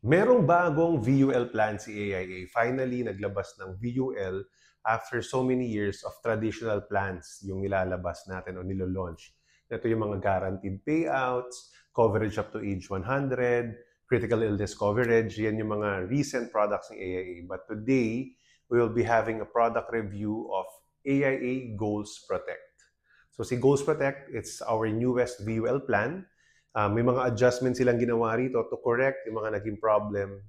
Merong bagong VUL plan si AIA. Finally, naglabas ng VUL after so many years of traditional plans yung nilalabas natin o nilo-launch. Ito yung mga guaranteed payouts, coverage up to age 100, critical illness coverage. Yan yung mga recent products ng AIA. But today, we will be having a product review of AIA Goals Protect. So si Goals Protect, it's our newest VUL plan. May mga adjustments silang ginawa rito to correct yung mga naging problems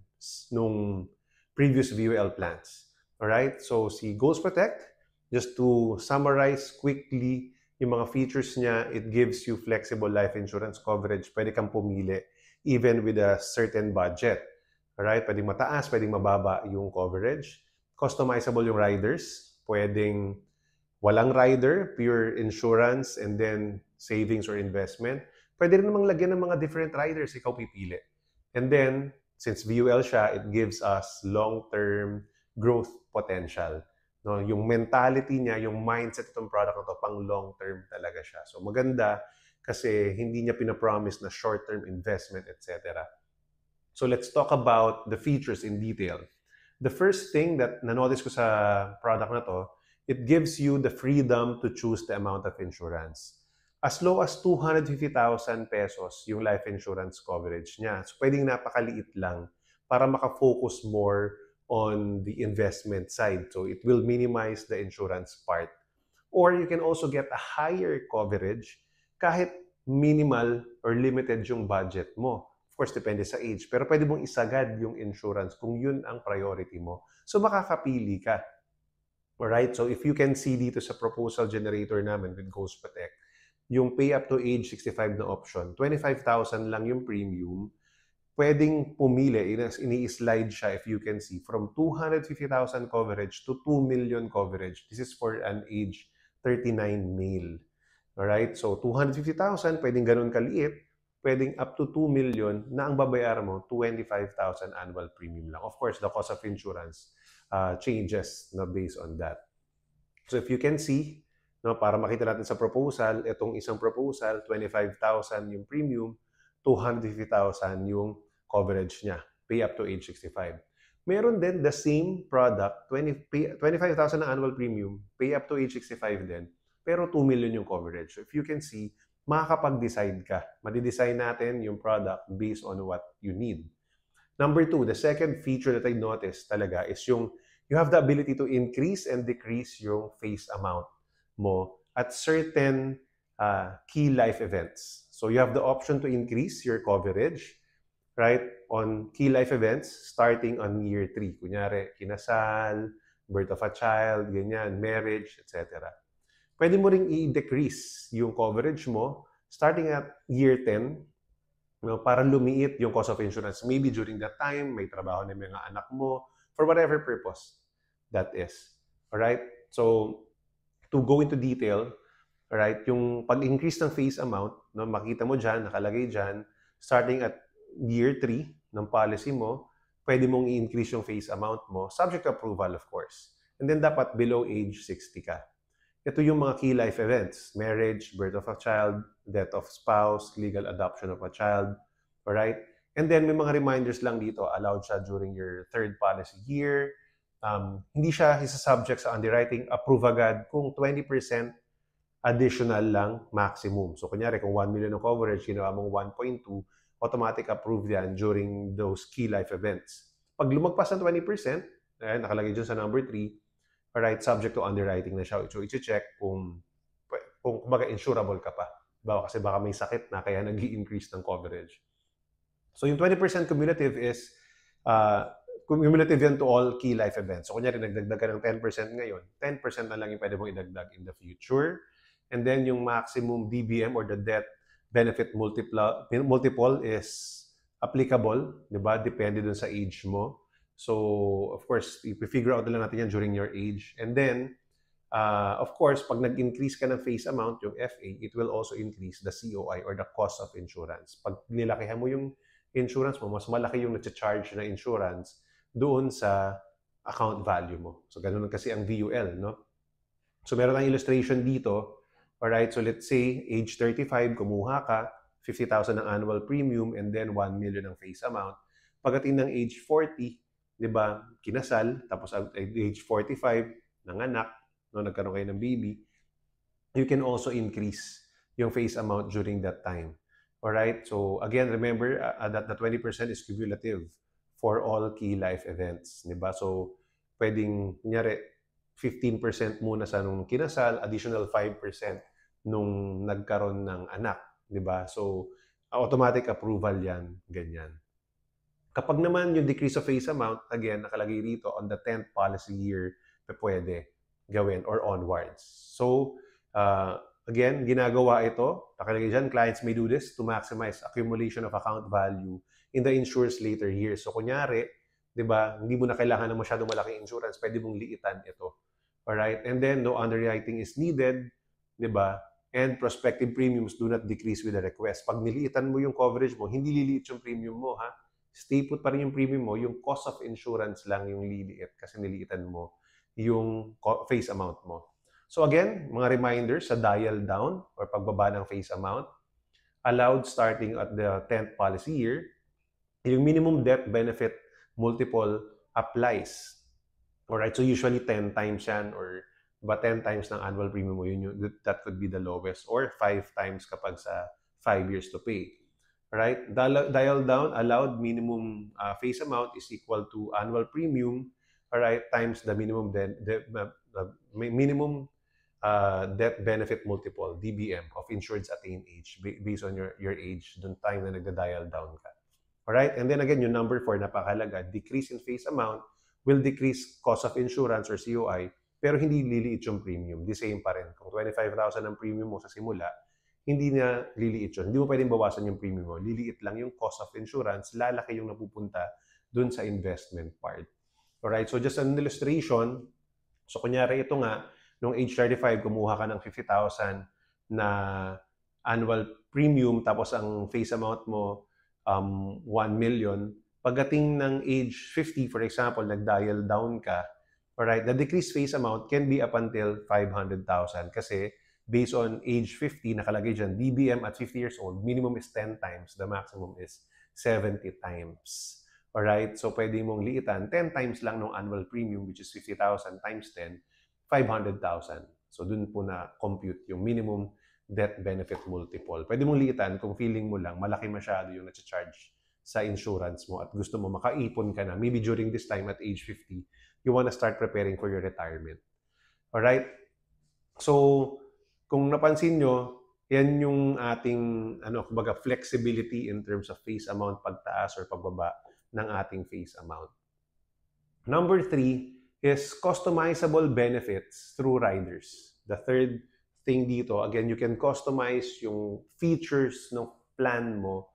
nung previous VUL plans. Alright? So si Goals Protect, just to summarize quickly yung mga features niya, it gives you flexible life insurance coverage. Pwede kang pumili even with a certain budget. Alright? Pwedeng mataas, pwedeng mababa yung coverage. Customizable yung riders. Pwedeng walang rider, pure insurance, and then savings or investment. Pwede rin namang lagyan ng mga different riders, ikaw pipili. And then, since VUL siya, it gives us long-term growth potential. No, yung mentality niya, yung mindset itong product na to, pang long-term talaga siya. So maganda kasi hindi niya pinapromise na short-term investment, etc. So let's talk about the features in detail. The first thing that na-notice ko sa product na to, it gives you the freedom to choose the amount of insurance. As low as 250,000 pesos yung life insurance coverage niya. So pwedeng napakaliit lang para makafocus more on the investment side. So it will minimize the insurance part. Or you can also get a higher coverage kahit minimal or limited yung budget mo. Of course, depende sa age. Pero pwede mong isagad yung insurance kung yun ang priority mo. So makakapili ka. Alright? So if you can see dito sa proposal generator namin with Ghost Protect, yung pay up to age 65 na option, 25,000 lang yung premium. Pwedeng pumili, ini-slide siya if you can see, from 250,000 coverage to 2 million coverage. This is for an age 39 male. Alright? So 250,000, pwedeng ganun kaliit. Pwedeng up to 2 million na ang babayaran mo, 25,000 annual premium lang. Of course, the cost of insurance changes na based on that. So if you can see, no, para makita natin sa proposal, itong isang proposal, 25,000 yung premium, 250,000 yung coverage niya, pay up to age 65. Meron din the same product, 25,000 na annual premium, pay up to age 65 din, pero 2 million yung coverage. So if you can see, makakapag-decide ka. Madi-design natin yung product based on what you need. Number two, the second feature that I noticed talaga is yung you have the ability to increase and decrease yung face amount mo at certain key life events. So you have the option to increase your coverage, right, on key life events starting on year 3. Kunyari, kinasal, birth of a child, ganyan, marriage, etc. Pwede mo ring i-decrease yung coverage mo starting at year 10, no, para lumiit yung cost of insurance. Maybe during that time, may trabaho na mga anak mo, for whatever purpose that is. Alright? So, to go into detail, alright, yung pag-increase ng face amount, no, makita mo dyan, nakalagay dyan, starting at year 3 ng policy mo, pwede mong i-increase yung face amount mo, subject to approval, of course. And then, dapat below age 60 ka. Ito yung mga key life events, marriage, birth of a child, death of spouse, legal adoption of a child, alright? And then, may mga reminders lang dito, allowed siya during your third policy year. Hindi siya isa-subject sa underwriting, approve agad kung 20% additional lang maximum. So, kunyari, kung 1 million ng coverage, ginawa mong 1.2, automatic approve yan during those key life events. Pag lumagpas ng 20%, nakalagay dyan sa number 3, alright, subject to underwriting na siya. So, i-check kung kumbaga insurable ka pa. Kasi baka may sakit na kaya nag-i-increase ng coverage. So, yung 20% cumulative is cumulative yan to all key life events. So, kunyari, nagdagdag ka ng 10% ngayon, 10% na lang yung pwede mong idagdag in the future. And then, yung maximum DBM or the death benefit multiple is applicable, di ba? Depende dun sa age mo. So, of course, i-figure out na lang natin yan during your age. And then, of course, pag nag-increase ka ng face amount, yung FA, it will also increase the COI or the cost of insurance. Pag nilakihan mo yung insurance mo, mas malaki yung na-charge na insurance doon sa account value mo. So, ganun kasi ang VUL, no? So, meron tayong illustration dito. Alright, so let's say, age 35, kumuha ka, 50,000 ang annual premium, and then 1 million ang face amount. pagdating ng age 40, 'di ba, kinasal, tapos at age 45, nanganak, no, nagkaroon kayo ng baby, you can also increase yung face amount during that time. Alright? So, again, remember that the 20% is cumulative for all key life events. Diba? So, pwedeng, kunyari, 15% muna sa nung kinasal, additional 5% nung nagkaroon ng anak. Diba? So, automatic approval yan, ganyan. Kapag naman yung decrease of face amount, again, nakalagay rito on the 10th policy year, pwede gawin or onwards. So, again, ginagawa ito, nakalagay dyan, clients may do this to maximize accumulation of account value in the insurer's later years. So, kunyari, di ba, hindi mo na kailangan ng masyadong malaking insurance, pwede mong liitan ito. Alright? And then, no underwriting is needed, di ba? And prospective premiums do not decrease with the request. Pag niliitan mo yung coverage mo, hindi liliit yung premium mo, ha? Stay put pa rin yung premium mo, yung cost of insurance lang yung liliit kasi niliitan mo yung face amount mo. So again, mga reminders sa dial down or pagbaba ng face amount, allowed starting at the 10th policy year, yung minimum death benefit multiple applies. Alright, so usually 10 times yan or 10 times ng annual premium mo, that could be the lowest, or 5 times kapag sa 5 years to pay. Right? Dial down allowed minimum face amount is equal to annual premium, right, times the minimum minimum death benefit multiple, DBM, of insured's attained age based on your age, dun time na nagda-dial down ka. Alright? And then again, yung number 4, napakahalaga, decrease in face amount will decrease cost of insurance or COI, pero hindi liliit yung premium. The same pa rin. Kung 25,000 ang premium mo sa simula, hindi na liliit yun. Hindi mo pwedeng bawasan yung premium mo. Liliit lang yung cost of insurance, lalaki yung napupunta dun sa investment part. Alright, so just an illustration. So kunyari ito nga, nung age 35, kumuha ka ng 50,000 na annual premium, tapos ang face amount mo 1 million. Pagdating ng age 50, for example, nag-dial down ka, alright, the decreased face amount can be up until 500,000 kasi based on age 50, nakalagay dyan, DBM at 50 years old, minimum is 10 times, the maximum is 70 times. Alright? So, pwede mong liitan 10 times lang ng annual premium, which is 50,000 times 10, 500,000. So, dun po na compute yung minimum death benefit multiple. Pwede mong liitan kung feeling mo lang, malaki masyado yung na-charge sa insurance mo at gusto mo makaipon ka na. Maybe during this time at age 50, you wanna start preparing for your retirement. Alright? So, kung napansin nyo, yan yung ating kumbaga flexibility in terms of face amount pagtaas or pagbaba ng ating face amount. Number 3 is customizable benefits through riders. The third thing dito, again, you can customize yung features ng plan mo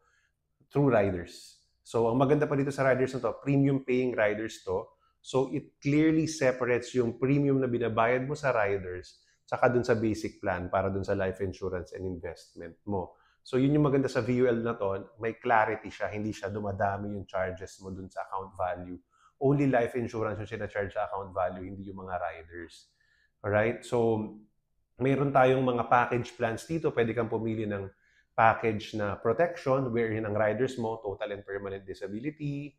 through riders. So, ang maganda pa dito sa riders na to, premium paying riders to. So, it clearly separates yung premium na binabayad mo sa riders saka dun sa basic plan para dun sa life insurance and investment mo. So, yun yung maganda sa VUL na to, may clarity siya, hindi siya dumadami yung charges mo dun sa account value. Only life insurance yung sinacharge sa account value, hindi yung mga riders. Alright? So, mayroon tayong mga package plans dito. Pwede kang pumili ng package na protection wherein ang riders mo, total and permanent disability,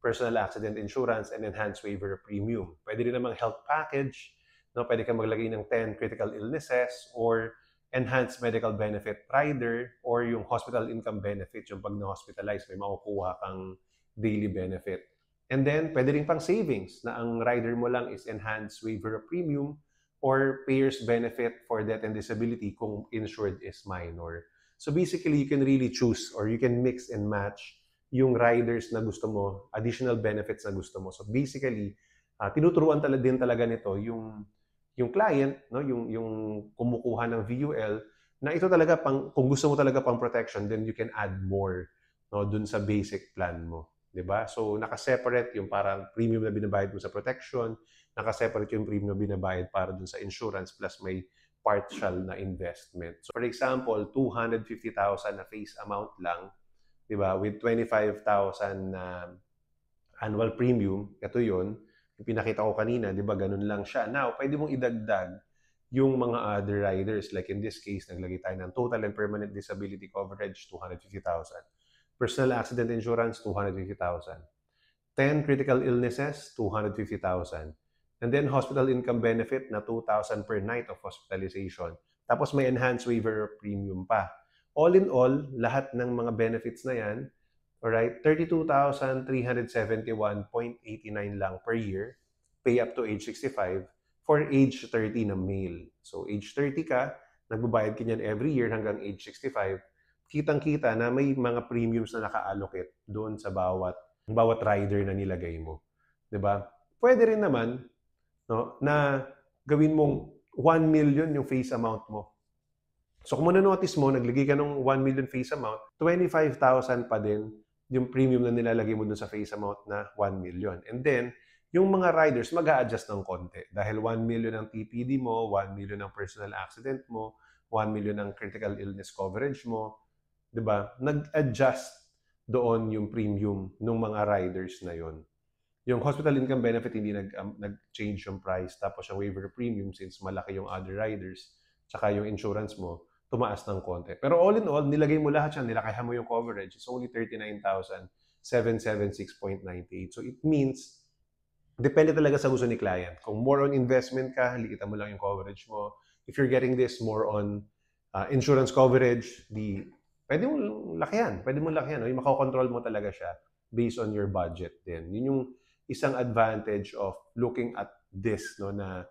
personal accident insurance, and enhanced waiver premium. Pwede rin namang health package. No, pwede kang maglagay ng 10 critical illnesses or enhanced medical benefit rider or yung hospital income benefit, yung pag na-hospitalize, may makukuha kang daily benefit. And then, pwede rin pang savings na ang rider mo lang is enhanced waiver of premium or payer's benefit for death and disability kung insured is minor. So basically, you can really choose or you can mix and match yung riders na gusto mo, additional benefits na gusto mo. So basically, tinuturuan din talaga nito yung client, no, yung kumukuha ng VUL, na ito talaga kung gusto mo talaga pang protection, then you can add more, no, dun sa basic plan mo, 'di ba? So naka-separate yung parang premium na binabayad mo sa protection, naka-separate yung premium na binabayad para dun sa insurance plus may partial na investment. So for example, 250,000 na face amount lang, 'di ba? With 25,000 na annual premium, ito 'yon. Yung pinakita ko kanina, di ba, ganun lang siya. Now, pwede mong idagdag yung mga other riders. Like in this case, naglagay tayo ng total and permanent disability coverage, 250,000. Personal accident insurance, 250,000. 10 critical illnesses, 250,000. And then hospital income benefit na 2,000 per night of hospitalization. Tapos may enhanced waiver of premium pa. All in all, lahat ng mga benefits na yan, alright, 32,371.89 lang per year, pay up to age 65 for age 30 na male. So age 30 ka, nagbabayad ka niyan every year hanggang age 65, kitang-kita na may mga premiums na naka-allocate doon sa bawat rider na nilagay mo. 'Di ba? Pwede rin naman, no, na gawin mong 1 million yung face amount mo. So kung notice mo, naglagay ka ng 1 million face amount, 25,000 pa din yung premium na nilalagay mo dun sa face amount na 1 million. And then, yung mga riders mag-a-adjust ng konti. Dahil 1 million ang TPD mo, 1 million ang personal accident mo, 1 million ang critical illness coverage mo, 'di ba? Nag-adjust doon yung premium ng mga riders na yon. Yung hospital income benefit, hindi nag-change yung price. Tapos yung waiver premium, since malaki yung other riders, tsaka yung insurance mo, tumaas ng konti. Pero all in all, nilagay mo lahat yan, nilakayan mo yung coverage, it's only 39,776.98. So it means, depende talaga sa gusto ni client. Kung more on investment ka, likitan mo lang yung coverage mo. If you're getting this more on insurance coverage, pwede mong lakihan. Yung makakontrol mo talaga siya based on your budget din. Yun yung isang advantage of looking at this, no, na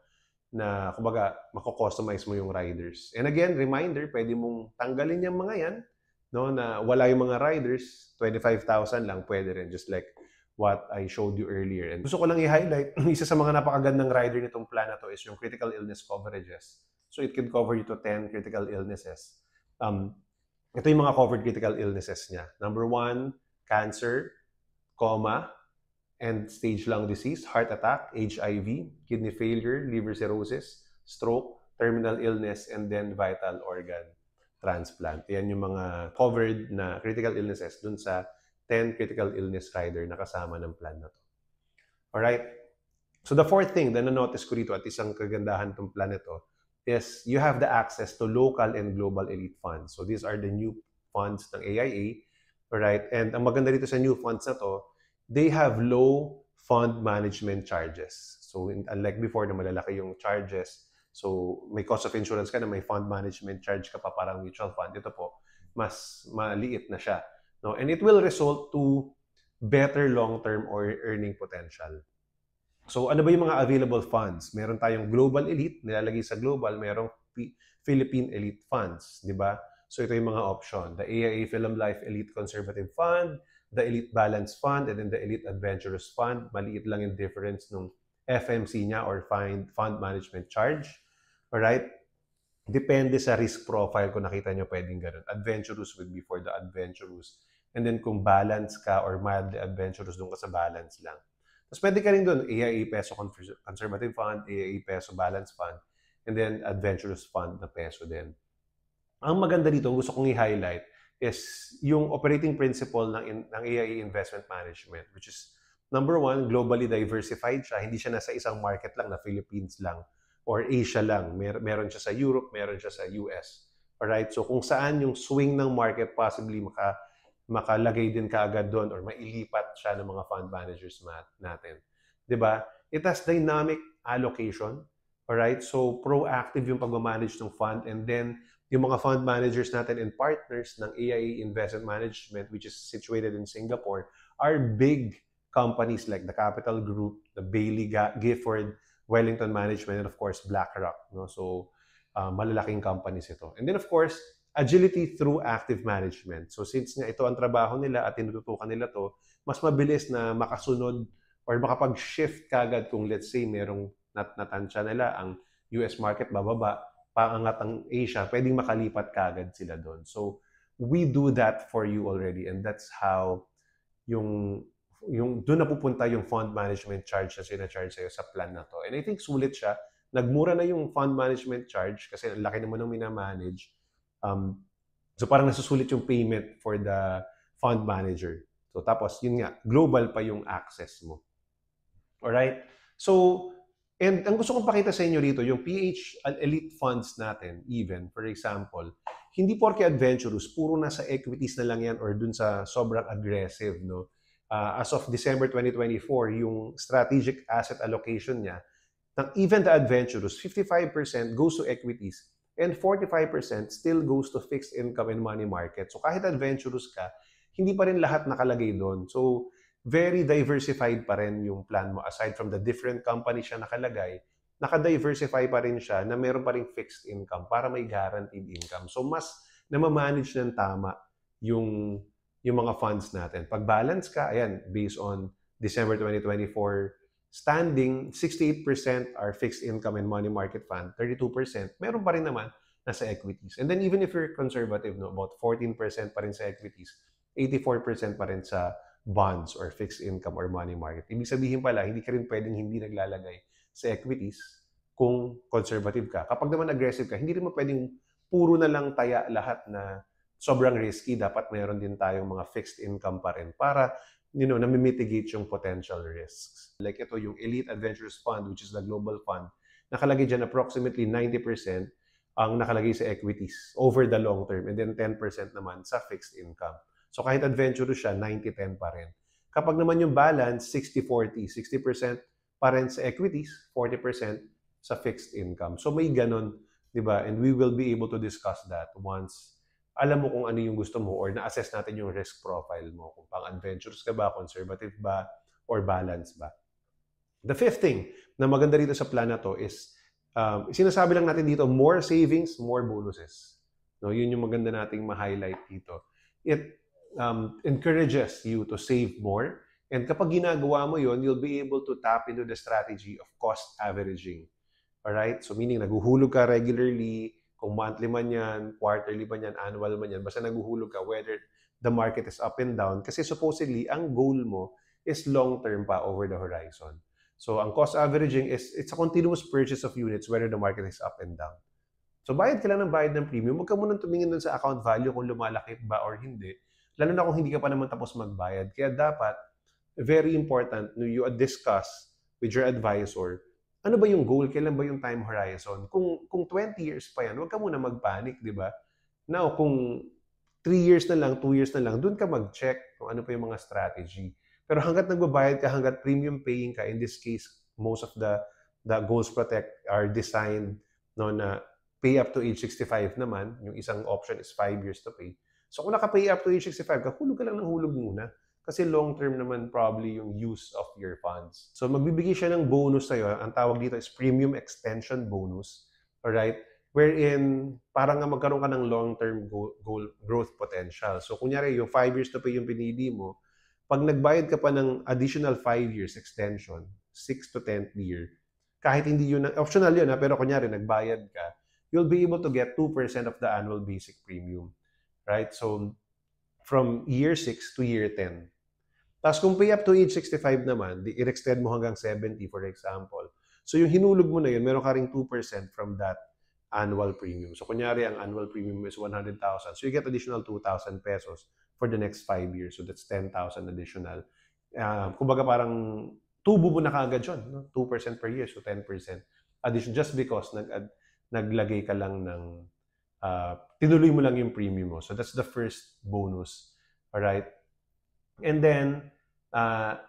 kumbaga mako-customize mo yung riders. And again, reminder, pwede mong tanggalin yung mga yan, no, na wala yung mga riders, 25,000 lang pwede rin, just like what I showed you earlier. And gusto ko lang i-highlight, isa sa mga napakagandang rider nitong plan na to is yung critical illness coverages. So it can cover you to 10 critical illnesses. Ito yung mga covered critical illnesses niya. Number 1, cancer, coma, and stage lung disease, heart attack, HIV, kidney failure, liver cirrhosis, stroke, terminal illness, and then vital organ transplant. Yan yung mga covered na critical illnesses dun sa 10 critical illness rider na kasama ng plan na to. Alright? So the fourth thing na na-notice ko dito at isang kagandahan ng plan na to is you have the access to local and global elite funds. So these are the new funds ng AIA, right? And ang maganda dito sa new funds na to, they have low fund management charges. So unlike before na malalaki yung charges, so may cost of insurance ka na may fund management charge ka pa parang mutual fund. Ito po, mas maliit na siya. No? And it will result to better long-term or earning potential. So ano ba yung mga available funds? Meron tayong Global Elite, nilalagay sa Global, merong Philippine Elite Funds, di ba? So ito yung mga option. The AIA Film Life Elite Conservative Fund, the Elite Balance Fund, and then the Elite Adventurous Fund. Maliit lang yung difference ng FMC niya or Fund Management Charge. Alright? Depende sa risk profile kung nakita nyo pwedeng ganun. Adventurous would be for the adventurous. And then kung balance ka or mildly adventurous, doon ka sa balance lang. Tapos pwede ka rin doon, AIA Peso Conservative Fund, AIA Peso Balance Fund, and then Adventurous Fund na peso din. Ang maganda dito, gusto kong i-highlight, is yung operating principle ng AIA Investment Management, which is, number 1, globally diversified siya. Hindi siya nasa isang market lang na Philippines lang or Asia lang. Meron siya sa Europe, meron siya sa US. Alright? So kung saan yung swing ng market, possibly makalagay din kaagad doon or mailipat siya ng mga fund managers natin. 'Di ba? It has dynamic allocation. Alright? So proactive yung pag-manage ng fund, and then yung mga fund managers natin and partners ng AIA Investment Management, which is situated in Singapore, are big companies like the Capital Group, the Bailey Gifford, Wellington Management, and of course BlackRock. No? So malalaking companies ito. And then of course, agility through active management. So since nga ito ang trabaho nila at tinututukan nila to, mas mabilis na makasunod or makapag-shift kagad kung let's say merong natansya nila ang US market bababa, paangat ang Asia, pwedeng makalipat kagad sila doon. So we do that for you already, and that's how yung doon napupunta yung fund management charge na sina-charge sa'yo sa plan na to. And I think sulit siya. Nagmura na yung fund management charge kasi ang laki naman ng minamanage. So parang nasusulit yung payment for the fund manager. So tapos yun nga, global pa yung access mo. Alright? So, and ang gusto kong pakita sa inyo dito, yung PH Elite Funds natin, even, for example, hindi porke adventurous, puro nasa equities na lang yan or dun sa sobrang aggressive, no? As of December 2024, yung strategic asset allocation niya, even the adventurous, 55% goes to equities and 45% still goes to fixed income and money market. So kahit adventurous ka, hindi pa rin lahat nakalagay doon. So very diversified pa rin yung plan mo. Aside from the different companies siya nakalagay, naka-diversify pa rin siya na meron pa rin fixed income para may guaranteed income. So mas namamanage ng tama yung mga funds natin. Pag balance ka, ayan, based on December 2024 standing, 68% are fixed income and money market fund, 32%, meron pa rin naman nasa equities. And then even if you're conservative, no, about 14% pa rin sa equities, 84% pa rin sa bonds or fixed income or money market. Ibig sabihin pala, hindi ka rin pwedeng hindi naglalagay sa equities kung conservative ka. Kapag naman aggressive ka, hindi rin mo pwedeng puro na lang taya lahat na sobrang risky. Dapat meron din tayong mga fixed income pa rin para nami-mitigate yung potential risks. Like ito, yung Elite Adventurous Fund, which is the global fund, nakalagay dyan approximately 90% ang nakalagay sa equities over the long term and then 10% naman sa fixed income. So kahit adventurous siya, 90-10 pa rin. Kapag naman yung balance, 60-40, 60% pa rin sa equities, 40% sa fixed income. So may ganon, di ba? And we will be able to discuss that once alam mo kung ano yung gusto mo or na-assess natin yung risk profile mo. Kung pang-adventurous ka ba, conservative ba, or balance ba. The fifth thing na maganda rito sa plan na to is, sinasabi lang natin dito, more savings, more bonuses. No, yun yung maganda nating ma-highlight dito. It encourages you to save more. And kapag ginagawa mo yun, you'll be able to tap into the strategy of cost averaging. Alright? So meaning, naguhulog ka regularly, kung monthly man yan, quarterly man yan, annual man yan, basta naguhulog ka whether the market is up and down. Kasi supposedly, ang goal mo is long-term pa over the horizon. So ang cost averaging it's a continuous purchase of units whether the market is up and down. So bayad ka lang ng bayad ng premium. Huwag ka munang tumingin dun sa account value kung lumalaki ba or hindi. Lalo na kung hindi ka pa naman tapos magbayad. Kaya dapat, very important, you discuss with your advisor, ano ba yung goal? Kailan ba yung time horizon? Kung 20 years pa yan, huwag ka muna mag-panic, di ba? Now, kung 3 years na lang, 2 years na lang, doon ka mag-check kung ano pa yung mga strategy. Pero hanggat nagbabayad ka, hanggat premium paying ka, in this case, most of the Goals Protect are designed na pay up to age 65 naman. Yung isang option is 5 years to pay. So kung naka-pay up to age 65 ka, hulog ka lang ng hulog muna. Kasi long-term naman probably yung use of your funds. So magbibigay siya ng bonus sa'yo. Ang tawag dito is Premium Extension Bonus. Alright? Wherein parang nga magkaroon ka ng long-term goal growth potential. So kunyari yung 5 years to pay yung pinili mo, pag nagbayad ka pa ng additional 5 years extension, 6 to 10th year, kahit hindi yun, optional yun pero kunyari nagbayad ka, you'll be able to get 2% of the annual basic premium. Right? So from year 6 to year 10. Tapos kung pay up to age 65 naman, i-extend mo hanggang 70 for example. So yung hinulog mo na yun, meron ka ring 2% from that annual premium. So kunyari, ang annual premium is 100,000. So you get additional 2,000 pesos for the next 5 years. So that's 10,000 additional. Kumbaga parang tubo mo na kaagad yun. No? 2% per year, so 10% addition just because naglagay ka lang ng tinuloy mo lang yung premium mo. So that's the first bonus. Alright? And then,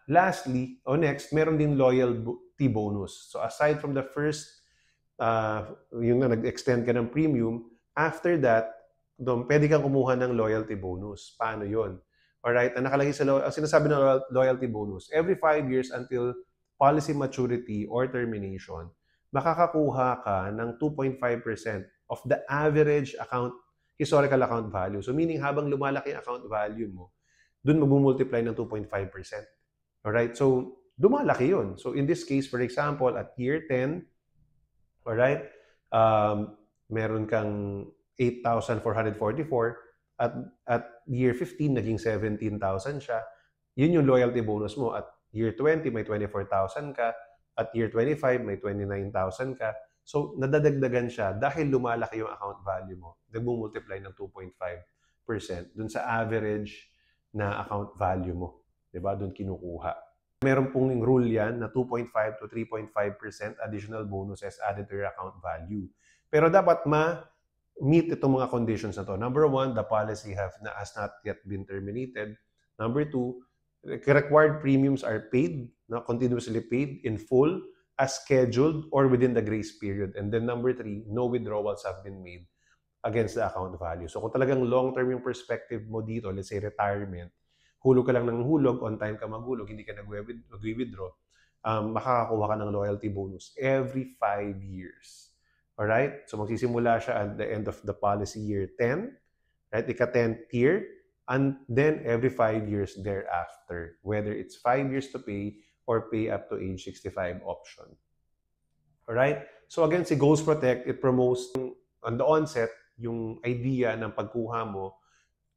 lastly, next, meron din loyalty bonus. So aside from the first, yung nag-extend ka ng premium, after that, pwede kang kumuha ng loyalty bonus. Paano yun? Alright? Ang nakalagay sa sinasabi ng loyalty bonus, every 5 years until policy maturity or termination, makakakuha ka ng 2.5% of the average historical account value. So meaning, habang lumalaki ang account value mo, dun mag-multiply ng 2.5%. Alright? So, dumalaki yun. So, in this case, for example, at year 10, alright, meron kang 8,444. At year 15, naging 17,000 siya. Yun yung loyalty bonus mo. At year 20, may 24,000 ka. At year 25, may 29,000 ka. So, nadadagdagan siya dahil lumalaki yung account value mo. Nag-multiply ng 2.5% dun sa average na account value mo. Diba? Doon kinukuha. Meron pong rule yan na 2.5 to 3.5% additional bonuses added to your account value. Pero dapat meet itong mga conditions na to. Number one, the policy has not yet been terminated. Number two, required premiums are paid, continuously paid in full, as scheduled or within the grace period. And then number three, no withdrawals have been made against the account value. So kung talagang long-term yung perspective mo dito, let's say retirement, hulog ka lang ng hulog, on time ka maghulog, hindi ka nag-withdraw, makakakuha ka ng loyalty bonus every 5 years. Alright? So magsisimula siya at the end of the policy year 10, right? Ika-10th year, and then every 5 years thereafter, whether it's 5 years to pay or pay up to age 65 option. Alright? So again, si Goals Protect, it promotes on the onset yung idea ng pagkuha mo,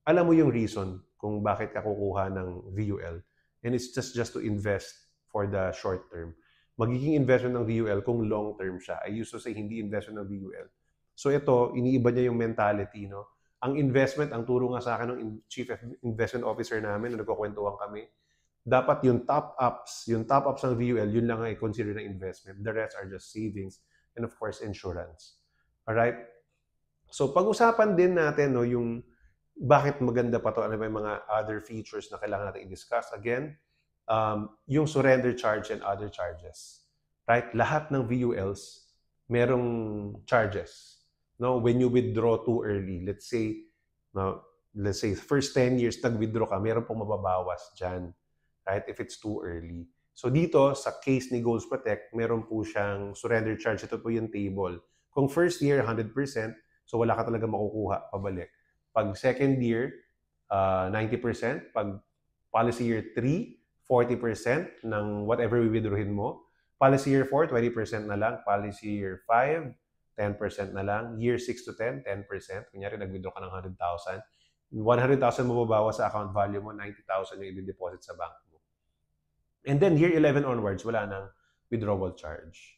alam mo yung reason kung bakit ka kukuha ng VUL. And it's just to invest for the short term. Magiging investment ng VUL kung long term siya. I used to say hindi investment ng VUL. So ito, iniiba niya yung mentality, no? Ang investment, ang turo nga sa akin ng Chief Investment Officer namin, na nagkukwentuhan kami, dapat yung top-ups ng VUL, yun lang ay consider na investment. The rest are just savings and of course, insurance. Alright? So pag-usapan din natin, no, yung bakit maganda pa to, ano ba yung mga other features na kailangan natin i-discuss. Again, yung surrender charge and other charges. Right? Lahat ng VULs, merong charges. No? When you withdraw too early, let's say first 10 years nag-withdraw ka, meron pong mababawas dyan. Right? If it's too early. So dito, sa case ni Goals Protect, meron po siyang surrender charge. Ito po yung table. Kung first year, 100%, so wala ka talaga makukuha pabalik. Pag second year, 90%. Pag policy year 3, 40% ng whatever withdrawin mo. Policy year 4, 20% na lang. Policy year 5, 10% na lang. Year 6 to 10, 10%. Kunyari, nag-withdraw ka ng 100,000. 100,000 mababawas sa account value mo, 90,000 yung i-deposit sa bank mo. And then, year 11 onwards, wala nang withdrawal charge.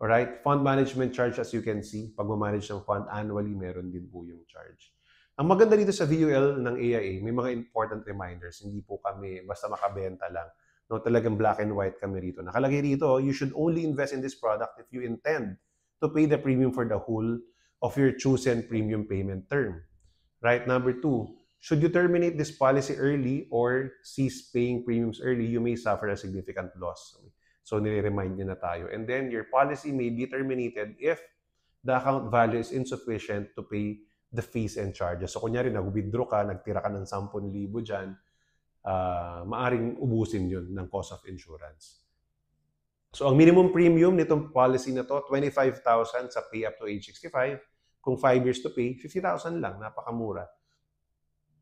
Alright? Fund management charge, as you can see, pag ma-manage ng fund annually, meron din po yung charge. Ang maganda dito sa VUL ng AIA, may mga important reminders. Hindi po kami basta makabenta lang. No, talagang black and white kami rito. Nakalagay rito, you should only invest in this product if you intend to pay the premium for the whole of your chosen premium payment term. Right? Number 2, should you terminate this policy early or cease paying premiums early, you may suffer a significant loss. So, nire-remind niya na tayo. And then, your policy may be terminated if the account value is insufficient to pay the fees and charges. So, kunyari, nag-withdraw ka, nagtira ka ng 10,000 dyan, maaring ubusin yun ng cost of insurance. So, ang minimum premium nitong policy na to, 25,000 sa pay up to age 65. Kung 5 years to pay, 50,000 lang. Napakamura.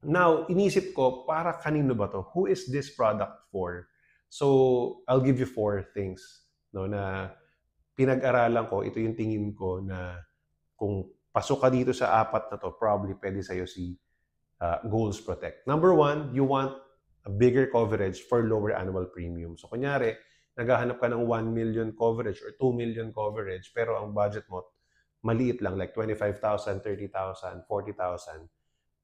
Now, inisip ko, para kanino ba to? Who is this product for? So, I'll give you 4 things, no, na pinag-aralan ko. Ito yung tingin ko na kung pasok ka dito sa 4 na to, probably pwede sa'yo si Goals Protect. Number 1, you want a bigger coverage for lower annual premium. So, kunyari, naghahanap ka ng 1 million coverage or 2 million coverage, pero ang budget mo, maliit lang, like 25,000, 30,000, 40,000.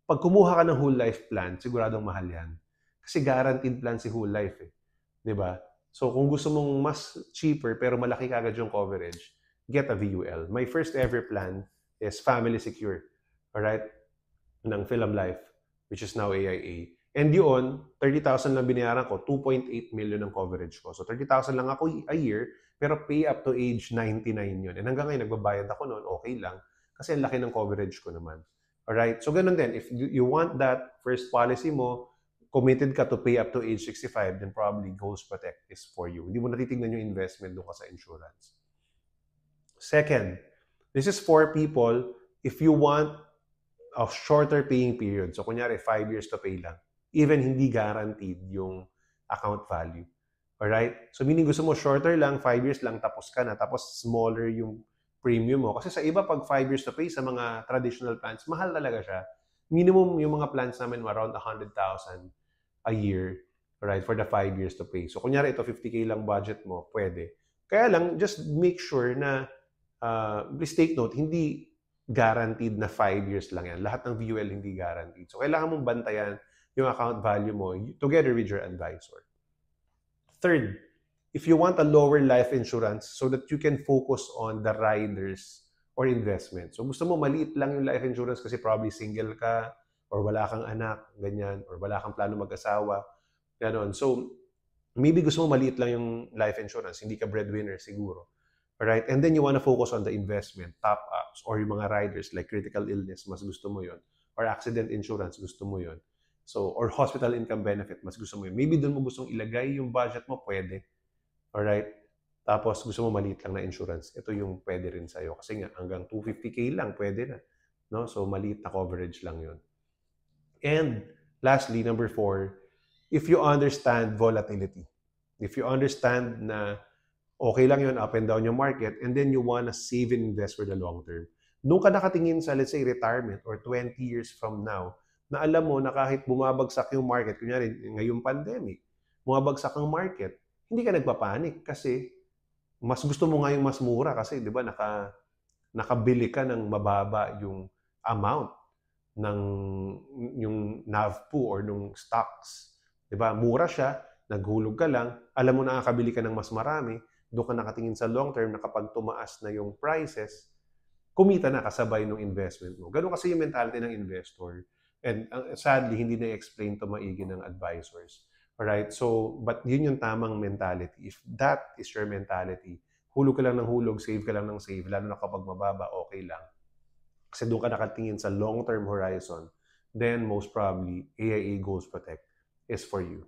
Pag kumuha ka ng whole life plan, siguradong mahal yan. Kasi guaranteed plan si whole life eh. Diba? So, kung gusto mong mas cheaper pero malaki kagad yung coverage, get a VUL. My first ever plan is Family Secure. Alright? Ng Film Life, which is now AIA. And yun, 30,000 lang binayaran ko, 2.8 million ang coverage ko. So, 30,000 lang ako a year, pero pay up to age 99 yun. And hanggang ngayon, nagbabayad ako noon, okay lang. Kasi ang laki ng coverage ko naman. Alright? So, ganun din. If you want that first policy mo, committed ka to pay up to age 65, then probably Goals Protect is for you. Hindi mo natitignan yung investment doon ka sa insurance. Second, this is for people if you want a shorter paying period. So, kunyari, 5 years to pay lang. Even hindi guaranteed yung account value. Alright? So, meaning gusto mo shorter lang, 5 years lang, tapos ka na. Tapos, smaller yung premium mo. Kasi sa iba, pag 5 years to pay, sa mga traditional plans, mahal talaga siya. Minimum yung mga plans namin, around 100,000 a year, right, for the 5 years to pay. So, kunyari, ito, 50K lang budget mo, pwede. Kaya lang, just make sure na, please take note, hindi guaranteed na 5 years lang yan. Lahat ng VUL hindi guaranteed. So, kailangan mong bantayan yung account value mo together with your advisor. Third, if you want a lower life insurance so that you can focus on the riders or investment. So gusto mo maliit lang yung life insurance kasi probably single ka or wala kang anak, ganyan, or wala kang plano mag-asawa, ganon. So maybe gusto mo maliit lang yung life insurance, hindi ka breadwinner siguro. Alright? And then you wanna focus on the investment, top-ups, or yung mga riders like critical illness, mas gusto mo yon. Or accident insurance, gusto mo yon. So, or hospital income benefit, mas gusto mo yun. Maybe doon mo gustong ilagay yung budget mo, pwede. Alright? Tapos gusto mo maliit lang na insurance, ito yung pwede rin sa'yo. Kasi nga, hanggang 250K lang, pwede na. No? So, maliit na coverage lang yun. And lastly, number 4, if you understand volatility. If you understand na okay lang yun, up and down yung market, and then you wanna save and invest for the long term. Doon ka nakatingin sa, let's say, retirement or 20 years from now, na alam mo na kahit bumabagsak yung market, kunyari ngayong pandemic, bumabagsak ang market, hindi ka nagpapanik kasi mas gusto mo nga yung mas mura kasi, di ba, nakabili ka ng mababa yung amount ng yung NAVPU or nung stocks. Di ba? Mura siya, naghulog ka lang, alam mo na nakakabili ka ng mas marami, doon ka nakatingin sa long term na kapag tumaas na yung prices, kumita na kasabay ng investment mo. Ganun kasi yung mentality ng investor. And sadly, hindi na-explain to maigi ng advisors. Alright? So, but yun yung tamang mentality. If that is your mentality, hulog ka lang ng hulog, save ka lang ng save, lalo na kapag mababa, okay lang. Kasi doon ka nakatingin sa long-term horizon, then most probably, AIA Goals Protect is for you.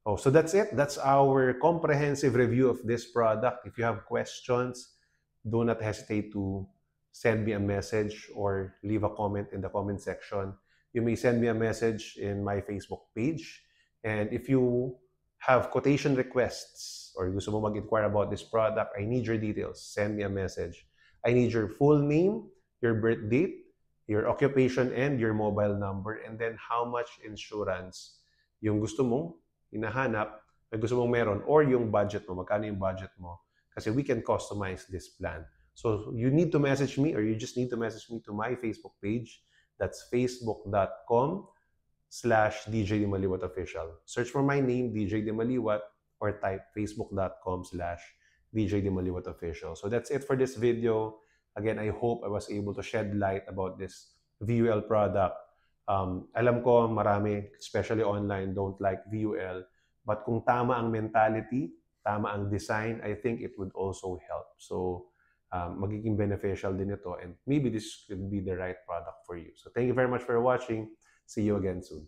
Oh, so that's it. That's our comprehensive review of this product. If you have questions, do not hesitate to send me a message or leave a comment in the comment section. You may send me a message in my Facebook page. And if you have quotation requests or gusto mo mag-inquire about this product, I need your details. Send me a message. I need your full name, your birth date, your occupation, and your mobile number, and then how much insurance yung gusto mong hinahanap na gusto mong meron, or yung budget mo, magkano yung budget mo. Kasi we can customize this plan. So you need to message me, or you just need to message me to my Facebook page. That's facebook.com/DJ Dimaliwat Official. Search for my name, DJ Dimaliwat, or type facebook.com/DJ Dimaliwat Official. So that's it for this video. Again, I hope I was able to shed light about this VUL product. Alam ko marami, especially online, don't like VUL. But kung tama ang mentality, tama ang design, I think it would also help. So, magiging beneficial din ito, and maybe this could be the right product for you. So, thank you very much for watching. See you again soon.